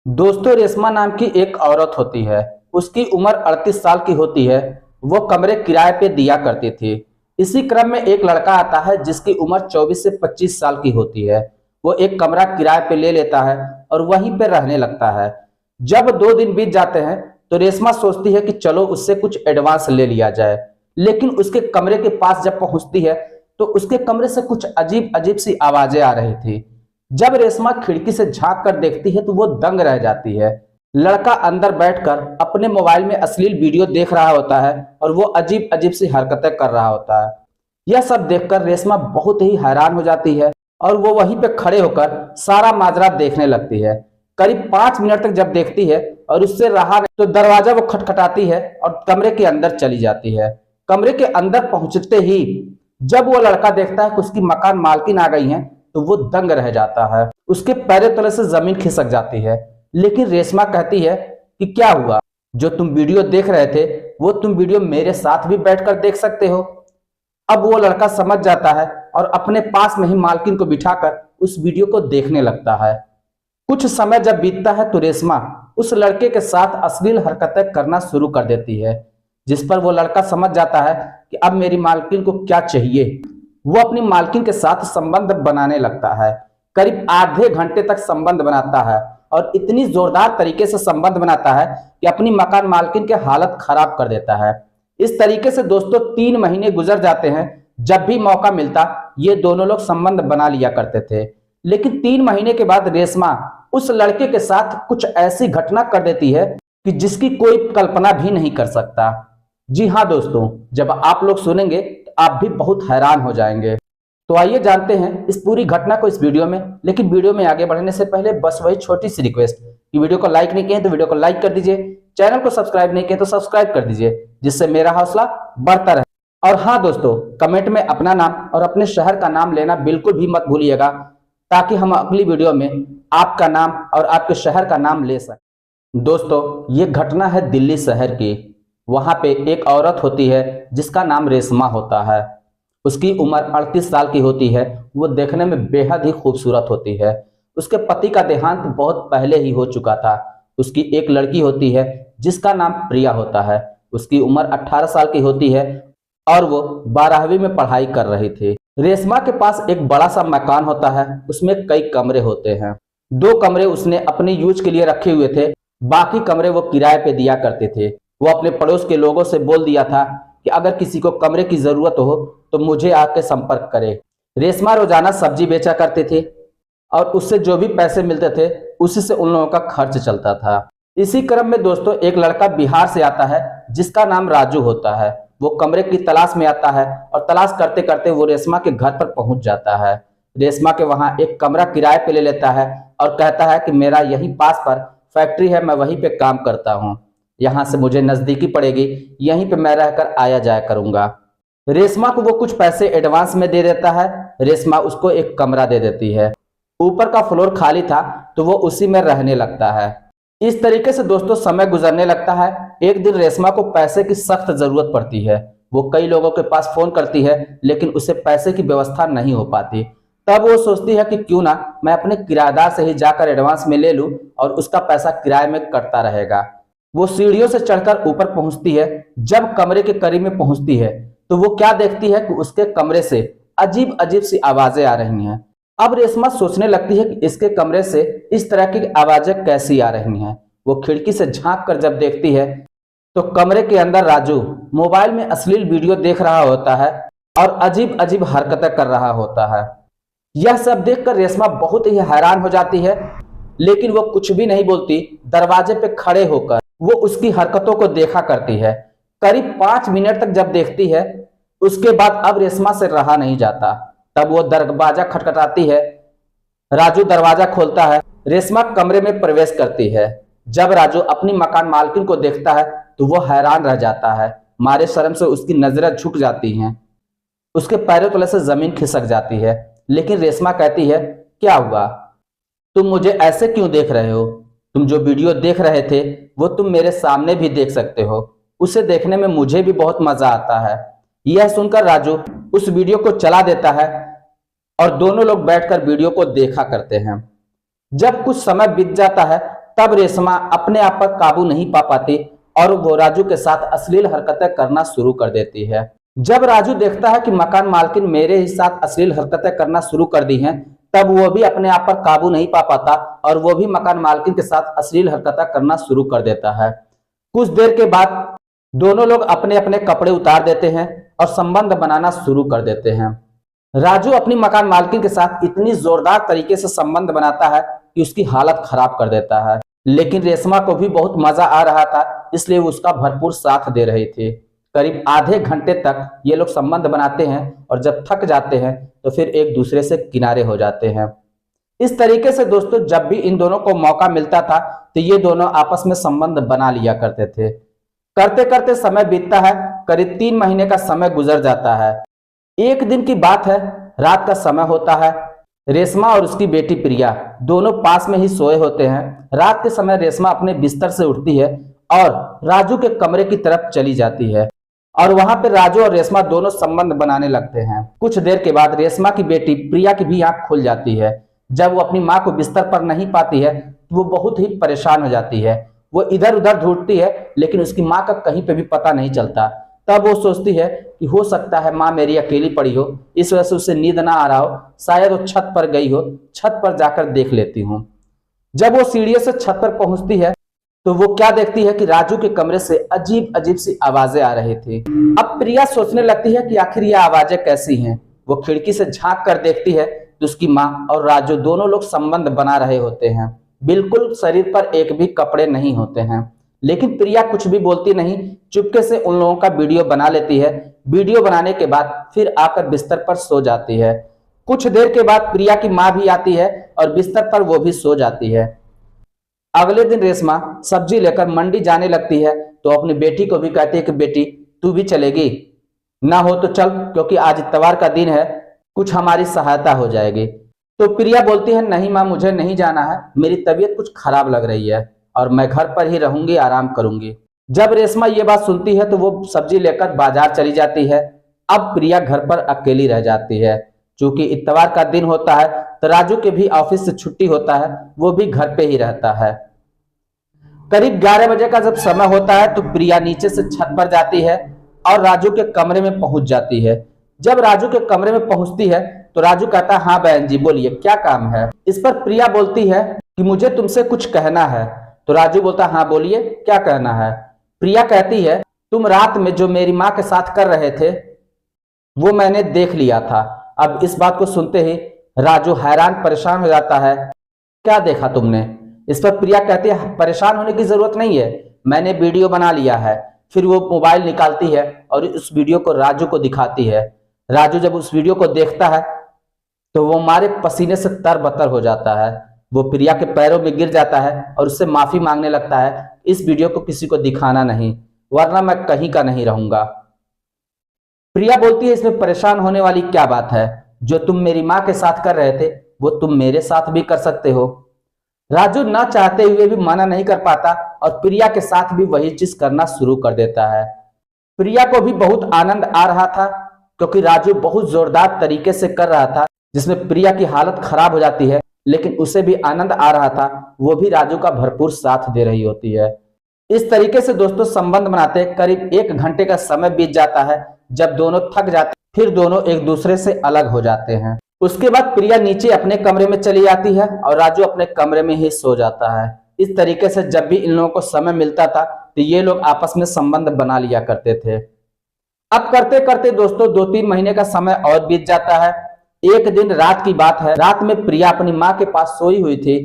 दोस्तों, रेशमा नाम की एक औरत होती है। उसकी उम्र 38 साल की होती है। वो कमरे किराए पे दिया करती थी। इसी क्रम में एक लड़का आता है जिसकी उम्र 24 से 25 साल की होती है। वो एक कमरा किराए पे ले लेता है और वहीं पे रहने लगता है। जब 2 दिन बीत जाते हैं तो रेशमा सोचती है कि चलो उससे कुछ एडवांस ले लिया जाए। लेकिन उसके कमरे के पास जब पहुंचती है तो उसके कमरे से कुछ अजीब अजीब सी आवाजें आ रही थी। जब रेशमा खिड़की से झांक कर देखती है तो वो दंग रह जाती है। लड़का अंदर बैठकर अपने मोबाइल में अश्लील वीडियो देख रहा होता है और वो अजीब अजीब सी हरकतें कर रहा होता है। यह सब देखकर रेशमा बहुत ही हैरान हो जाती है और वो वहीं पे खड़े होकर सारा माजरा देखने लगती है। करीब 5 मिनट तक जब देखती है और उससे रहा नहीं तो दरवाजा वो खटखटाती है और कमरे के अंदर चली जाती है। कमरे के अंदर पहुंचते ही जब वो लड़का देखता है कि उसकी मकान मालकिन आ गई है तो वो दंग रह जाता है। उसके पैरों तले से जमीन खिसक जाती है। लेकिन रेशमा कहती है कि क्या हुआ, जो तुम वीडियो देख रहे थे वो तुम वीडियो मेरे साथ भी बैठकर देख सकते हो। अब वो लड़का समझ जाता है और अपने पास में ही मालकिन को बिठाकर उस वीडियो को देखने लगता है। कुछ समय जब बीतता है तो रेशमा उस लड़के के साथ अश्लील हरकतें करना शुरू कर देती है, जिस पर वो लड़का समझ जाता है कि अब मेरी मालकिन को क्या चाहिए। वो अपनी मालकिन के साथ संबंध बनाने लगता है। करीब आधे घंटे तक संबंध बनाता है और इतनी जोरदार तरीके से संबंध बनाता है कि अपनी मकान मालकिन की हालत खराब कर देता है। इस तरीके से दोस्तों 3 महीने गुजर जाते हैं। जब भी मौका मिलता ये दोनों लोग संबंध बना लिया करते थे। लेकिन 3 महीने के बाद रेशमा उस लड़के के साथ कुछ ऐसी घटना कर देती है कि जिसकी कोई कल्पना भी नहीं कर सकता। जी हाँ दोस्तों, जब आप लोग सुनेंगे तो आप भी बहुत हैरान हो जाएंगे। तो आइए जानते हैं इस पूरी घटना को इस वीडियो में। लेकिन वीडियो में आगे बढ़ने से पहले बस वही छोटी सी रिक्वेस्ट कि वीडियो को लाइक नहीं किए तो वीडियो को लाइक कर दीजिए, चैनल को सब्सक्राइब नहीं किए तो सब्सक्राइब कर दीजिए, जिससे मेरा हौसला बढ़ता रहे। और हाँ दोस्तों, कमेंट में अपना नाम और अपने शहर का नाम लेना बिल्कुल भी मत भूलिएगा, ताकि हम अगली वीडियो में आपका नाम और आपके शहर का नाम ले सकें। दोस्तों, ये घटना है दिल्ली शहर की। वहां पे एक औरत होती है जिसका नाम रेशमा होता है। उसकी उम्र 38 साल की होती है। वो देखने में बेहद ही खूबसूरत होती है। उसके पति का देहांत बहुत पहले ही हो चुका था। उसकी एक लड़की होती है जिसका नाम प्रिया होता है। उसकी उम्र 18 साल की होती है और वो 12वीं में पढ़ाई कर रही थी। रेशमा के पास एक बड़ा सा मकान होता है। उसमें कई कमरे होते हैं। 2 कमरे उसने अपने यूज के लिए रखे हुए थे, बाकी कमरे वो किराए पे दिया करते थे। वो अपने पड़ोस के लोगों से बोल दिया था कि अगर किसी को कमरे की जरूरत हो तो मुझे आके संपर्क करे। रेशमा रोजाना सब्जी बेचा करती थी और उससे जो भी पैसे मिलते थे उसी से उन लोगों का खर्च चलता था। इसी क्रम में दोस्तों एक लड़का बिहार से आता है जिसका नाम राजू होता है। वो कमरे की तलाश में आता है और तलाश करते करते वो रेशमा के घर पर पहुंच जाता है। रेशमा के वहां एक कमरा किराए पे ले लेता है और कहता है कि मेरा यहीं पास पर फैक्ट्री है, मैं वहीं पे काम करता हूँ, यहाँ से मुझे नजदीकी पड़ेगी, यहीं पे मैं रहकर आया जाया करूंगा। रेशमा को वो कुछ पैसे एडवांस में दे देता है। रेशमा उसको एक कमरा दे देती है। ऊपर का फ्लोर खाली था तो वो उसी में रहने लगता है। इस तरीके से दोस्तों समय गुजरने लगता है। एक दिन रेशमा को पैसे की सख्त जरूरत पड़ती है। वो कई लोगों के पास फोन करती है लेकिन उसे पैसे की व्यवस्था नहीं हो पाती। तब वो सोचती है कि क्यों ना मैं अपने किराएदार से ही जाकर एडवांस में ले लूं और उसका पैसा किराए में कटता रहेगा। वो सीढ़ियों से चढ़कर ऊपर पहुंचती है। जब कमरे के करीब में पहुंचती है तो वो क्या देखती है कि उसके कमरे से अजीब अजीब सी आवाजें आ रही हैं। अब रेशमा सोचने लगती है कि इसके कमरे से इस तरह की आवाजें कैसी आ रही हैं। वो खिड़की से झांक कर जब देखती है तो कमरे के अंदर राजू मोबाइल में अश्लील वीडियो देख रहा होता है और अजीब अजीब हरकतें कर रहा होता है। यह सब देखकर रेशमा बहुत ही हैरान हो जाती है, लेकिन वो कुछ भी नहीं बोलती। दरवाजे पे खड़े होकर वो उसकी हरकतों को देखा करती है। करीब 5 मिनट तक जब देखती है उसके बाद अब रेशमा से रहा नहीं जाता। तब वो दरवाजा खटखटाती है। राजू दरवाजा खोलता है। रेशमा कमरे में प्रवेश करती है। जब राजू अपनी मकान मालकिन को देखता है तो वो हैरान रह जाता है। मारे शर्म से उसकी नजरें झुक जाती हैं। उसके पैरों तले से जमीन खिसक जाती है। लेकिन रेशमा कहती है, क्या हुआ, तुम मुझे ऐसे क्यों देख रहे हो? तुम जो वीडियो देख रहे थे वो तुम मेरे सामने भी देख सकते हो। उसे देखने में मुझे भी बहुत मजा आता है। यह सुनकर राजू उस वीडियो को चला देता है और दोनों लोग बैठकर वीडियो को देखा करते हैं। जब कुछ समय बीत जाता है तब रेशमा अपने आप पर काबू नहीं पा पाती और वो राजू के साथ अश्लील हरकतें करना शुरू कर देती है। जब राजू देखता है कि मकान मालकिन मेरे ही साथ अश्लील हरकतें करना शुरू कर दी हैं, तब वो भी अपने आप पर काबू नहीं पा पाता और वो भी मकान मालकिन के साथ अश्लील हरकतें करना शुरू कर देता है। कुछ देर के बाद दोनों लोग अपने अपने कपड़े उतार देते हैं और संबंध बनाना शुरू कर देते हैं। राजू अपनी मकान मालकिन के साथ इतनी जोरदार तरीके से संबंध बनाता है कि उसकी हालत खराब कर देता है, लेकिन रेशमा को भी बहुत मजा आ रहा था, इसलिए वो उसका भरपूर साथ दे रही थी। करीब आधे घंटे तक ये लोग संबंध बनाते हैं और जब थक जाते हैं तो फिर एक दूसरे से किनारे हो जाते हैं। इस तरीके से दोस्तों जब भी इन दोनों को मौका मिलता था तो ये दोनों आपस में संबंध बना लिया करते थे। करते करते समय बीतता है, करीब 3 महीने का समय गुजर जाता है। एक दिन की बात है, रात का समय होता है। रेशमा और उसकी बेटी प्रिया दोनों पास में ही सोए होते हैं। रात के समय रेशमा अपने बिस्तर से उठती है और राजू के कमरे की तरफ चली जाती है और वहां पर राजू और रेशमा दोनों संबंध बनाने लगते हैं। कुछ देर के बाद रेशमा की बेटी प्रिया की भी आंख खुल जाती है। जब वो अपनी माँ को बिस्तर पर नहीं पाती है तो वो बहुत ही परेशान हो जाती है। वो इधर उधर ढूंढती है लेकिन उसकी माँ का कहीं पे भी पता नहीं चलता। तब वो सोचती है कि हो सकता है माँ मेरी अकेली पड़ी हो, इस वजह से उसे नींद ना आ रहा हो, शायद वो छत पर गई हो, छत पर जाकर देख लेती हूँ। जब वो सीढ़ियों से छत पर पहुंचती है तो वो क्या देखती है कि राजू के कमरे से अजीब अजीब सी आवाजें आ रही थी। अब प्रिया सोचने लगती है कि आखिर ये आवाजें कैसी हैं। वो खिड़की से झांक कर देखती है तो उसकी माँ और राजू दोनों लोग संबंध बना रहे होते हैं। बिल्कुल शरीर पर एक भी कपड़े नहीं होते हैं, लेकिन प्रिया कुछ भी बोलती नहीं, चुपके से उन लोगों का वीडियो बना लेती है। वीडियो बनाने के बाद फिर आकर बिस्तर पर सो जाती है। कुछ देर के बाद प्रिया की माँ भी आती है और बिस्तर पर वो भी सो जाती है। अगले दिन रेशमा सब्जी लेकर मंडी जाने लगती है तो अपनी बेटी को भी कहती है कि बेटी तू भी चलेगी, ना हो तो चल, क्योंकि आज इतवार का दिन है, कुछ हमारी सहायता हो जाएगी। तो प्रिया बोलती है नहीं माँ, मुझे नहीं जाना है, मेरी तबीयत कुछ खराब लग रही है और मैं घर पर ही रहूंगी, आराम करूंगी। जब रेशमा ये बात सुनती है तो वो सब्जी लेकर बाजार चली जाती है। अब प्रिया घर पर अकेली रह जाती है। चूंकि इतवार का दिन होता है तो राजू के भी ऑफिस से छुट्टी होता है, वो भी घर पे ही रहता है। करीब 11 बजे का जब समय होता है तो प्रिया नीचे से छत पर जाती है और राजू के कमरे में पहुंच जाती है। जब राजू के कमरे में पहुंचती है तो राजू कहता है हाँ बहन जी बोलिए क्या काम है। इस पर प्रिया बोलती है कि मुझे तुमसे कुछ कहना है। तो राजू बोलता है हाँ बोलिए क्या कहना है। प्रिया कहती है तुम रात में जो मेरी माँ के साथ कर रहे थे वो मैंने देख लिया था। अब इस बात को सुनते ही राजू हैरान परेशान हो जाता है, क्या देखा तुमने। इस पर प्रिया कहती है परेशान होने की जरूरत नहीं है, मैंने वीडियो बना लिया है। फिर वो मोबाइल निकालती है और उस वीडियो को राजू को दिखाती है। राजू जब उस वीडियो को देखता है तो वो मारे पसीने से तरबतर हो जाता है। वो प्रिया के पैरों में गिर जाता है और उससे माफी मांगने लगता है, इस वीडियो को किसी को दिखाना नहीं वरना मैं कहीं का नहीं रहूंगा। प्रिया बोलती है इसमें परेशान होने वाली क्या बात है, जो तुम मेरी माँ के साथ कर रहे थे वो तुम मेरे साथ भी कर सकते हो। राजू ना चाहते हुए भी मना नहीं कर पाता और प्रिया के साथ भी वही चीज करना शुरू कर देता है। प्रिया को भी बहुत आनंद आ रहा था क्योंकि राजू बहुत जोरदार तरीके से कर रहा था जिसमें प्रिया की हालत खराब हो जाती है, लेकिन उसे भी आनंद आ रहा था, वो भी राजू का भरपूर साथ दे रही होती है। इस तरीके से दोस्तों संबंध बनाते करीब 1 घंटे का समय बीत जाता है। जब दोनों थक जाते फिर दोनों एक दूसरे से अलग हो जाते हैं। उसके बाद प्रिया नीचे अपने कमरे में चली जाती है और राजू अपने कमरे में ही सो जाता है। इस तरीके से जब भी इन लोगों को समय मिलता था तो ये लोग आपस में संबंध बना लिया करते थे। अब करते करते दोस्तों 2-3 महीने का समय और बीत जाता है। एक दिन रात की बात है, रात में प्रिया अपनी माँ के पास सोई हुई थी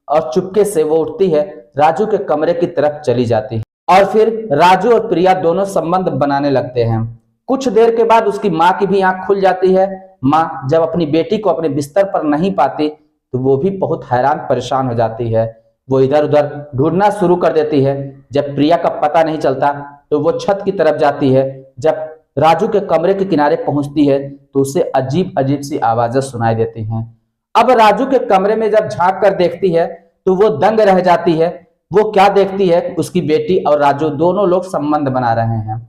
और चुपके से वो उठती है, राजू के कमरे की तरफ चली जाती है और फिर राजू और प्रिया दोनों संबंध बनाने लगते हैं। कुछ देर के बाद उसकी माँ की भी आंख खुल जाती है। माँ जब अपनी बेटी को अपने बिस्तर पर नहीं पाती तो वो भी बहुत हैरान परेशान हो जाती है। वो इधर उधर ढूंढना शुरू कर देती है। जब प्रिया का पता नहीं चलता तो वो छत की तरफ जाती है। जब राजू के कमरे के किनारे पहुंचती है तो उसे अजीब अजीब सी आवाजें सुनाई देती हैं। अब राजू के कमरे में जब झांक कर देखती है तो वो दंग रह जाती है। वो क्या देखती है, उसकी बेटी और राजू दोनों लोग संबंध बना रहे हैं।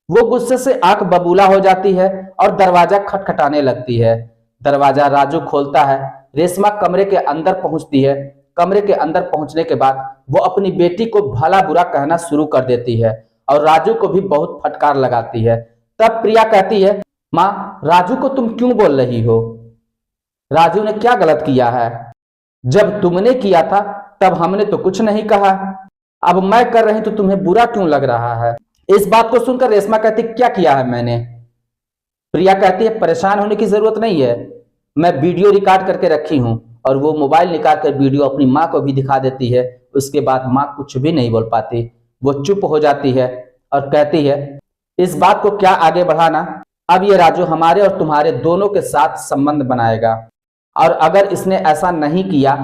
वो गुस्से से आंख बबूला हो जाती है और दरवाजा खटखटाने लगती है। दरवाजा राजू खोलता है। रेशमा कमरे के अंदर पहुंचती है। कमरे के अंदर पहुंचने के बाद वो अपनी बेटी को भला बुरा कहना शुरू कर देती है और राजू को भी बहुत फटकार लगाती है। तब प्रिया कहती है, माँ, राजू को तुम क्यों बोल रही हो? राजू ने क्या गलत किया है? जब तुमने किया था तब हमने तो कुछ नहीं कहा, अब मैं कर रही तो तुम्हें बुरा क्यों लग रहा है? इस बात को सुनकर रेशमा कहती, क्या किया है मैंने? प्रिया कहती है, परेशान होने की जरूरत नहीं है, मैं वीडियो रिकॉर्ड करके रखी हूं। और वो मोबाइल निकाल कर वीडियो अपनी माँ को भी दिखा देती है। उसके बाद माँ कुछ भी नहीं बोल पाती, वो चुप हो जाती है और कहती है, इस बात को क्या आगे बढ़ाना, अब ये राजू हमारे और तुम्हारे दोनों के साथ संबंध बनाएगा और अगर इसने ऐसा नहीं किया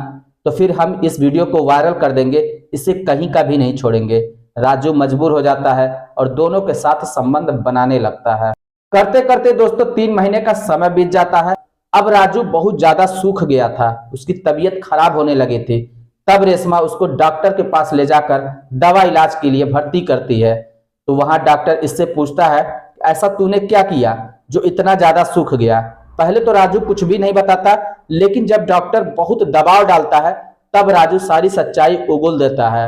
तो फिर हम इस वीडियो को वायरल कर देंगे, इसे कहीं का भी नहीं छोड़ेंगे। राजू मजबूर हो जाता है और दोनों के साथ संबंध बनाने लगता है। करते करते दोस्तों 3 महीने का समय बीत जाता है। अब राजू बहुत ज्यादा सूख गया था, उसकी तबीयत खराब होने लगी थी। तब रेशमा उसको डॉक्टर के पास ले जाकर दवा इलाज के लिए भर्ती करती है। तो वहां डॉक्टर इससे पूछता है, ऐसा तूने क्या किया जो इतना ज्यादा सूख गया? पहले तो राजू कुछ भी नहीं बताता, लेकिन जब डॉक्टर बहुत दबाव डालता है तब राजू सारी सच्चाई उगल देता है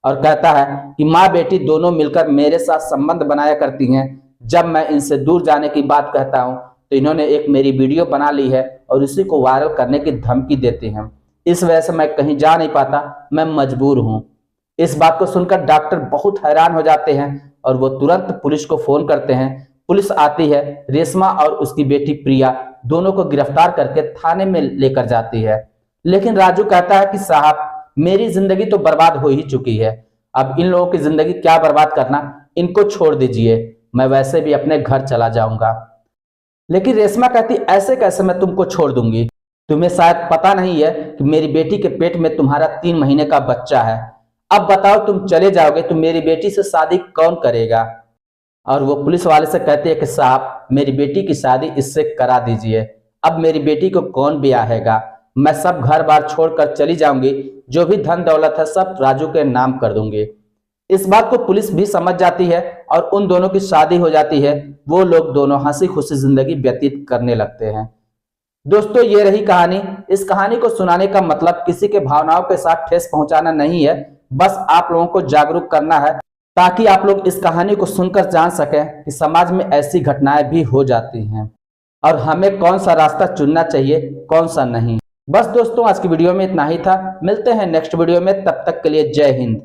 और कहता है कि माँ बेटी दोनों मिलकर मेरे साथ संबंध बनाया करती हैं। जब मैं इनसे दूर जाने की बात कहता हूँ तो इन्होंने एक मेरी वीडियो बना ली है और उसी को वायरल करने की धमकी देते हैं। इस वजह से मैं कहीं जा नहीं पाता, मैं मजबूर हूँ। इस बात को सुनकर डॉक्टर बहुत हैरान हो जाते हैं और वो तुरंत पुलिस को फोन करते हैं। पुलिस आती है, रेशमा और उसकी बेटी प्रिया दोनों को गिरफ्तार करके थाने में लेकर जाती है। लेकिन राजू कहता है कि साहब, मेरी जिंदगी तो बर्बाद हो ही चुकी है, अब इन लोगों की जिंदगी क्या बर्बाद करना, इनको छोड़ दीजिए, मैं वैसे भी अपने घर चला जाऊंगा। लेकिन रेशमा कहती, ऐसे कैसे मैं तुमको छोड़ दूंगी? तुम्हें शायद पता नहीं है कि मेरी बेटी के पेट में तुम्हारा 3 महीने का बच्चा है। अब बताओ, तुम चले जाओगे तो मेरी बेटी से शादी कौन करेगा? और वो पुलिस वाले से कहते हैं कि साहब, मेरी बेटी की शादी इससे करा दीजिए, अब मेरी बेटी को कौन ब्याहेगा? मैं सब घर बार छोड़कर चली जाऊंगी, जो भी धन दौलत है सब राजू के नाम कर दूंगी। इस बात को पुलिस भी समझ जाती है और उन दोनों की शादी हो जाती है। वो लोग दोनों हंसी खुशी जिंदगी व्यतीत करने लगते हैं। दोस्तों, ये रही कहानी। इस कहानी को सुनाने का मतलब किसी के भावनाओं के साथ ठेस पहुंचाना नहीं है, बस आप लोगों को जागरूक करना है ताकि आप लोग इस कहानी को सुनकर जान सकें कि समाज में ऐसी घटनाएं भी हो जाती हैं और हमें कौन सा रास्ता चुनना चाहिए, कौन सा नहीं। बस दोस्तों, आज की वीडियो में इतना ही था। मिलते हैं नेक्स्ट वीडियो में, तब तक के लिए जय हिंद।